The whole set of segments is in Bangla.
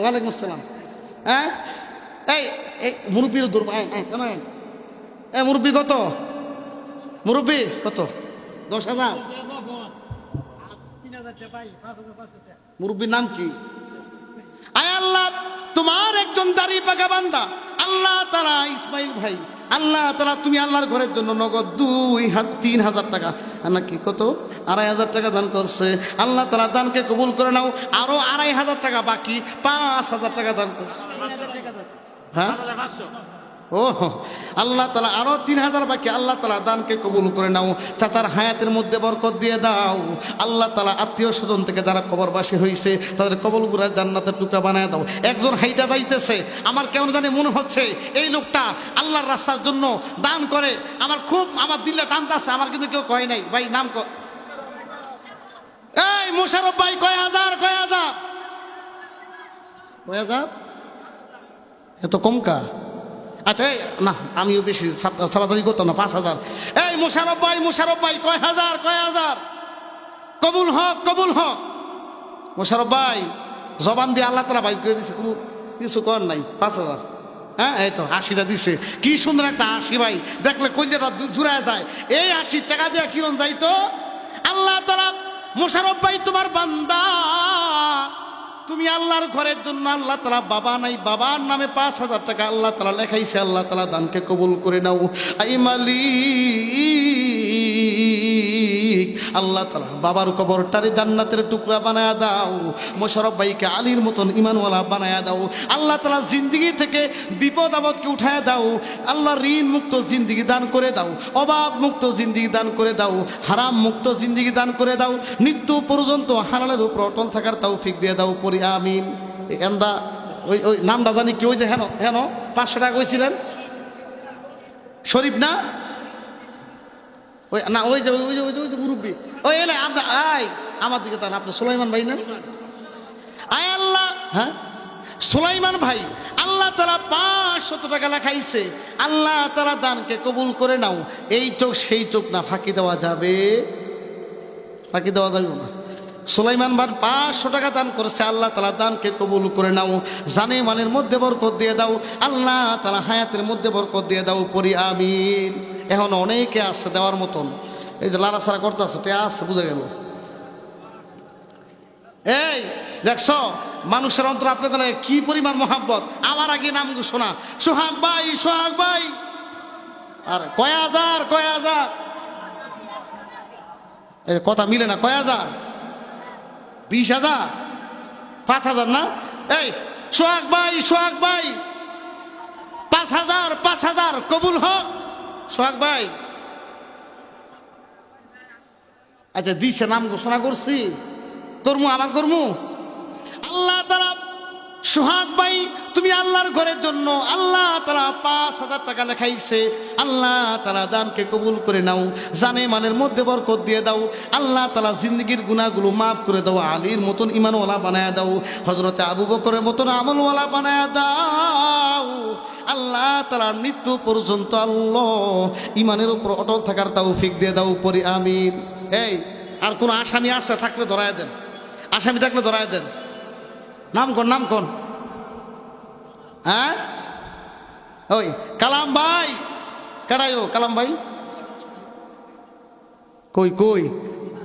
ওয়ালাইকুম আসসালাম। হ্যাঁ এই এই মুরব্বীর দূর কেন মুরব্বী কত? মুরব্বী কত? 10,000। মুরব্বীর নাম কি? আয় আল্লাহ, তোমার একজন দাড়ি পাকা বান্দা আল্লাহ তাআলা ইসমাইল ভাই, আল্লাহ তাআলা তুমি আল্লাহর ঘরের জন্য নগদ 3,000 টাকা নাকি কত 2,500 টাকা দান করছে। আল্লাহ তাআলা দানকে কবুল করে নাও। আরো 2,500 টাকা বাকি, 5,000 টাকা দান করছে। হ্যাঁ ও আল্লাহ তাআলা আরো 3,000 বাকি, আল্লাহ তাআলা দানকে কবুল করে নাও। চাচার হায়াতের মধ্যে বরকত দিয়ে দাও। আল্লাহ তাআলা আত্মীয় স্বজন থেকে যারা কবরবাসী হয়েছে তাদের কবরগুলো জান্নাতের টুকরা বানায় দাও। একজন হাইটা যাইতেছে, আমার কেমন জানি মনে হচ্ছে এই লোকটা আল্লাহর রাস্তার জন্য দান করে। আমার দিলে টানতেছে, আমার কিন্তু কেউ কয় নাই ভাই নাম এই মোশারফ ভাই কয় হাজার এত কম কা? আচ্ছা না, আমিও বেশি সাবাসাবি করতাম না, 5,000। এই মোশারফ ভাই কয় হাজার কবুল হক। মোশারফ ভাই জবান দিয়ে আল্লাহ তাআলা বাইর করে দিছে, কিছু কর নাই। 5,000। হ্যাঁ এই তো 80টা দিছে। কি সুন্দর একটা 80 ভাই, দেখলে কলজাটা জুড়ায় যায়। এই 80 টাকা দিয়ে কিরণ যাইতো। আল্লাহ তাআলা মোশারফ ভাই তোমার বান্দা, তুমি আল্লাহর ঘরের জন্য আল্লাহ তাআলা বাবা নাই, বাবার নামে 5,000 টাকা আল্লাহ তাআলা লেখাইছে। আল্লাহ তাআলা দানকে কবুল করে নাও। আই মালিক, আল্লাহ তাআলা বাবার কবরটারে জান্নাতের টুকরা বানায়া দাও। মোশারফ ভাইকে আলীর মতন ঈমানওয়ালা বানায়া দাও। আল্লাহ তাআলা জিন্দেগি থেকে বিপদ আপদকে উঠায়া দাও। আল্লাহ ঋণ মুক্ত জিন্দেগি দান করে দাও, অভাব মুক্ত জিন্দেগি দান করে দাও, হারাম মুক্ত জিন্দেগি দান করে দাও। মৃত্যু পর্যন্ত হালালের উপর অটল থাকার তৌফিক দিয়ে দাও। পড়ি আমিন। এন্দা ওই নামটা জানি কি, ওই যে হেন 500 টাকা কইছিলেন শরীফ না? ওই না ওই যে মুরব্বী ওই এলে আপনার আমার দিকে তান, আপনার সুলাইমান ভাই না? আয় আল্লাহ, হ্যাঁ সুলাইমান ভাই, আল্লাহ তাআলা 500 টাকা লেখাইছে। আল্লাহ তাআলা দানকে কবুল করে নাও। এই চোখ সেই চোখ না, ফাঁকি দেওয়া যাবে না। সুলাইমান ভাই 500 টাকা দান করেছে। আল্লাহ তাআলা দানকে কবুল করে নাও। জানে মানের মধ্যে বরকত দিয়ে দাও। আল্লাহ তাআলা হায়াতের মধ্যে বরকত দিয়ে দাও। পড়ি আমিন। এখন অনেকে আছে দেওয়ার মতন, এই যে লাড়াছাড়া করতে আছে, তে আছে বুঝে গেল। এই দেখছো মানুষের অন্তর আপনাদের কি পরিমাণ মহাব্বত। আমার আগে নাম শোনা, সোহাগ ভাই আর কয় হাজার কথা মিলে না। কয় হাজার? 20,000 5,000 না? এই সোহাগ ভাই 5,000 কবুল হোক। সোহাগ ভাই আচ্ছা দিছে, নাম ঘোষণা করছি, আবার করমু। আল্লাহ তাআলা সোহাগ ভাই তুমি আল্লাহর ঘরের জন্য আল্লাহ তাআলা 5,000 টাকা লেখাইছে। আল্লাহ তাআলা দানকে কবুল করে নাও। জানে মানের মধ্যে বরকত দিয়ে দাও। আল্লাহ তাআলা জিন্দেগির গুনাহগুলো মাফ করে দাও। আলীর মতন ঈমানওয়ালা বানায়া দাও। হযরতে আবু বকরের মতন আমলওয়ালা বানায়া দাও। আল্লাহ তাআলা মৃত্যু পর্যন্ত আল্লাহ ঈমানের উপর অটল থাকার তৌফিক দিয়ে দাও। পড়ি আমিন। এই আর কোন আসামি আছে থাকলে ধরায় দেন, আসামি থাকলে ধরায় দেন। নাম কোন? হ্যাঁ ওই কালাম ভাই, কারাই ও কালাম ভাই কই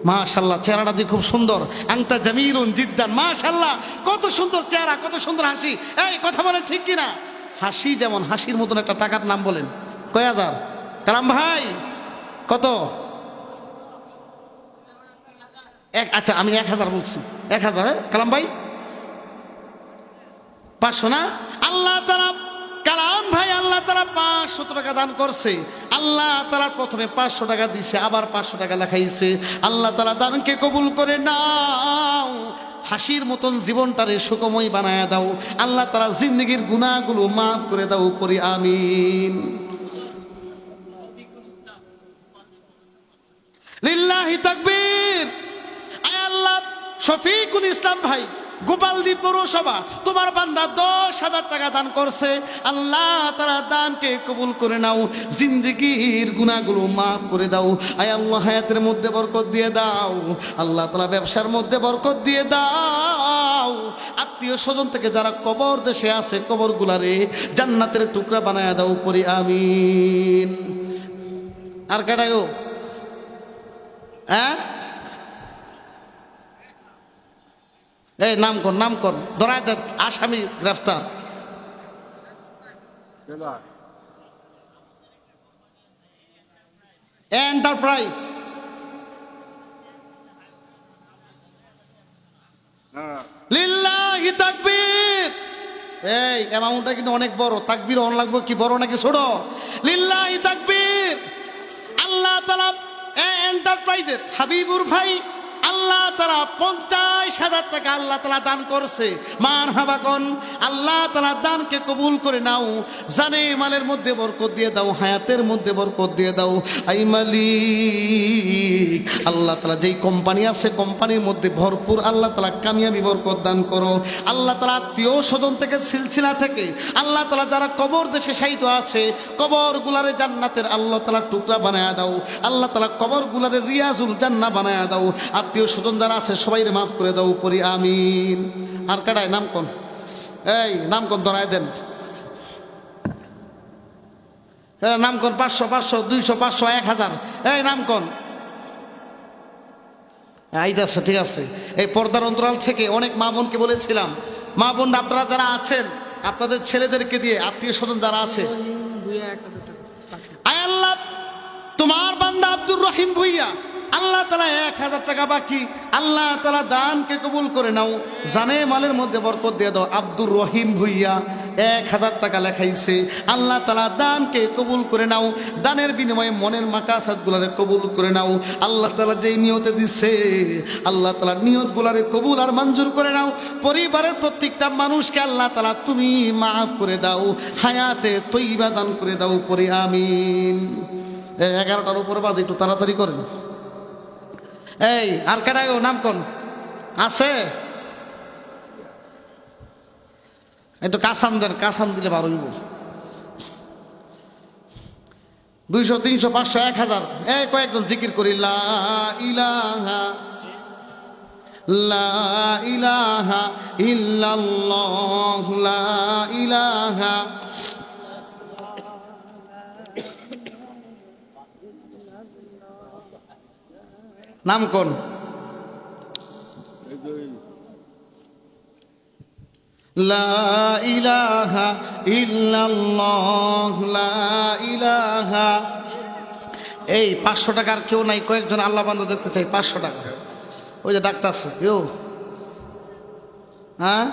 মাশাআল্লাহ, চেহারাটা দিয়ে খুব সুন্দর। আংতা জামিলুন জিদ্দান, মাশাআল্লাহ কত সুন্দর চেহারা, কত সুন্দর হাসি। এই কথা বলেন ঠিক কিনা? হাসি যেমন, হাসির মতন একটা টাকার নাম বলেন। কয় হাজার? কালাম ভাই কত? আচ্ছা আমি 1,000 বলছি। 1,000 কালাম ভাই 500 না? আল্লাহ তাআলা কালাম ভাই আল্লাহ তাআলা 500 টাকা দান করছে। আল্লাহ তাআলা প্রথমে 500 টাকা দিছে, আবার 500 টাকা লেখাইছে। আল্লাহ তাআলা দানকে কবুল করে নাও। হাসির মতন জীবনটারে সুখময় বানায়া দাও। আল্লাহ তাআলা জিন্দেগির গুনাহগুলো মাফ করে দাও। পড়ি আমিন। লিল্লাহি তাকবীর। আয় আল্লাহ শফিকুল ইসলাম ভাই গোপালদী পৌরসভা তোমার বান্দা 10,000 টাকা দান করছে, আল্লাহ তাআলা দানকে কবুল করে নাও, জিন্দেগীর গুনাহগুলো মাফ করে দাও। আয় আল্লাহ হায়াতের মধ্যে বরকত দিয়ে দাও, আল্লাহ তাআলা ব্যবসার মধ্যে বরকত দিয়ে দাও। আত্মীয় স্বজন থেকে যারা কবর দেশে আছে কবরগুলারে জান্নাতের টুকরা বানায় দাও, পড়ি আমিন। আর কাটাই গো, হ্যাঁ এই নাম কর ধরায় দেন, আসামি গ্রেফতার। এন্টারপ্রাইজ লিল্লাহি তাকবীর। এই অ্যামাউন্টটা কিন্তু অনেক বড়, তাকবীর অন লাগবে কি বড় নাকি ছোট? লিল্লাহি তাকবীর। আল্লাহ তাআলা এন্টারপ্রাইজের হাবিবুর ভাই আল্লাহ তাআলা 50,000 টাকা আল্লাহ তাআলা দান করছে। মারহাবা কোন, আল্লাহ তাআলা দানকে কবুল করে নাও, জানে মালের মধ্যে বরকত দিয়ে দাও, হায়াতের মধ্যে বরকত দিয়ে দাও। আই মালিক, আল্লাহ তাআলা যেই কোম্পানি আছে কোম্পানির মধ্যে ভরপুর আল্লাহ তাআলা কামিয়াবি বরকত দান করো। আল্লাহ তাআলা আত্মীয় স্বজন থেকে সিলসিলা থেকে আল্লাহ তাআলা যারা কবর দেশে শায়িত আছে কবর গুলারে জান্নাতের আল্লাহ তাআলা টুকরা বানায়া দাও, আল্লাহ তাআলা কবর গুলারে রিয়াজুল জান্নাহ বানায়া দাও। আত্মীয় স্বজন যারা আছে সবাইরে মাফ করে দাও, পড়ি আমিন। আর কাটায় নাম কোন, এই নাম কোন ধরায় দেন, নাম কোন 500 500 200 500 1000, এই নাম কোন আইদাছে। ঠিক আছে, এই পর্দার অন্তরাল থেকে অনেক মা বোনকে বলেছিলাম, মা বোন আপনারা যারা আছেন আপনাদের ছেলেদেরকে দিয়ে আত্মীয় স্বজন যারা আছে, আয় আল্লাহ তোমার বান্দা আব্দুর রহিম ভুইয়া আল্লাহ তাআলা 1000 টাকা বাকি, আল্লাহ তাআলা দানকে কবুল করে নাও, জানে মালের মধ্যে বরকত দিয়ে দাও। আব্দুর রহিম ভুইয়া 1000 টাকা লেখাইছে, আল্লাহ তাআলা দানকে কবুল করে নাও, দানের বিনিময়ে মনের মাকাসাতগুলারে কবুল করে নাও। আল্লাহ তাআলা যেই নিয়তে দিচ্ছে আল্লাহ তাআলা নিয়তগুলারে কবুল আর মঞ্জুর করে নাও। পরিবারের প্রত্যেকটা মানুষকে আল্লাহ তাআলা তুমি মাফ করে দাও, হায়াতে তৈবা দান করে দাও, পড়ি আমিন। 11টার উপরে বাজে, একটু তাড়াতাড়ি করেন। এই আর কাটাই নাম কোন আছে, একটু কাসান দেন, কাসান দিলে ভালো হইব। 200 300 500 1000, এই কয়েকজন জিকির করি, লা ইলাহা লা ইলাহা ইল্লাল্লাহ, লা ইলাহা নাম কোন, লা ইলাহা ইল্লাল্লাহ, লা ইলাহা। এই 500 টাকার কেউ নাই, কয়েকজন আল্লাহ বান্দা দেখতে চাই। 500 টাকা, ওই যে ডাক্তার আছে কেউ, হ্যাঁ